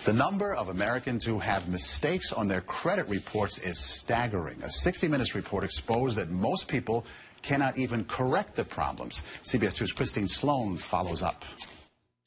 The number of Americans who have mistakes on their credit reports is staggering. A 60 Minutes report exposed that most people cannot even correct the problems. CBS 2's Christine Sloan follows up.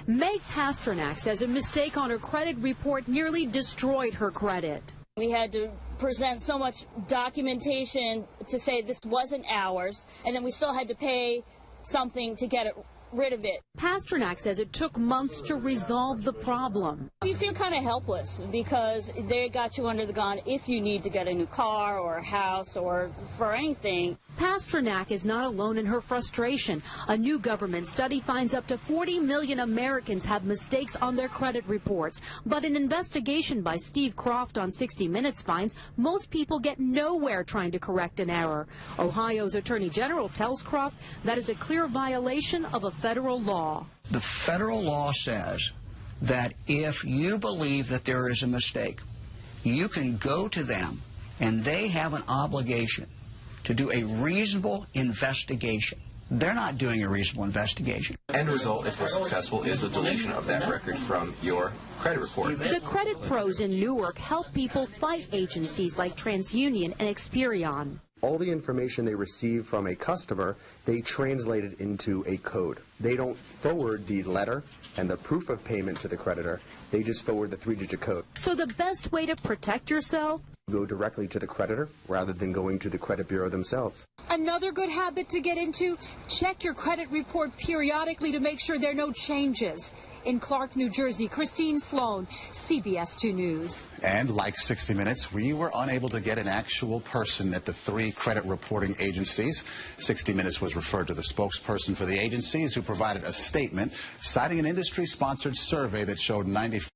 Meg Pasternak says a mistake on her credit report nearly destroyed her credit. We had to present so much documentation to say this wasn't ours, and then we still had to pay something to get rid of it. Pasternak says it took months to resolve the problem. You feel kind of helpless because they got you under the gun if you need to get a new car or a house or for anything. Pasternak is not alone in her frustration. A new government study finds up to 40 million Americans have mistakes on their credit reports. But an investigation by Steve Croft on 60 Minutes finds most people get nowhere trying to correct an error. Ohio's Attorney General tells Croft that is a clear violation of a federal law. The federal law says that if you believe that there is a mistake, you can go to them and they have an obligation to do a reasonable investigation. They're not doing a reasonable investigation. End result, if we're successful, is a deletion of that record from your credit report. The credit pros in Newark help people fight agencies like TransUnion and Experian. All the information they receive from a customer, they translate it into a code. They don't forward the letter and the proof of payment to the creditor. They just forward the 3-digit code. So the best way to protect yourself? Go directly to the creditor rather than going to the credit bureau themselves. Another good habit to get into, check your credit report periodically to make sure there are no changes. In Clark, New Jersey, Christine Sloan, CBS 2 News. And like 60 Minutes, we were unable to get an actual person at the 3 credit reporting agencies. 60 Minutes was referred to the spokesperson for the agencies, who provided a statement citing an industry-sponsored survey that showed 95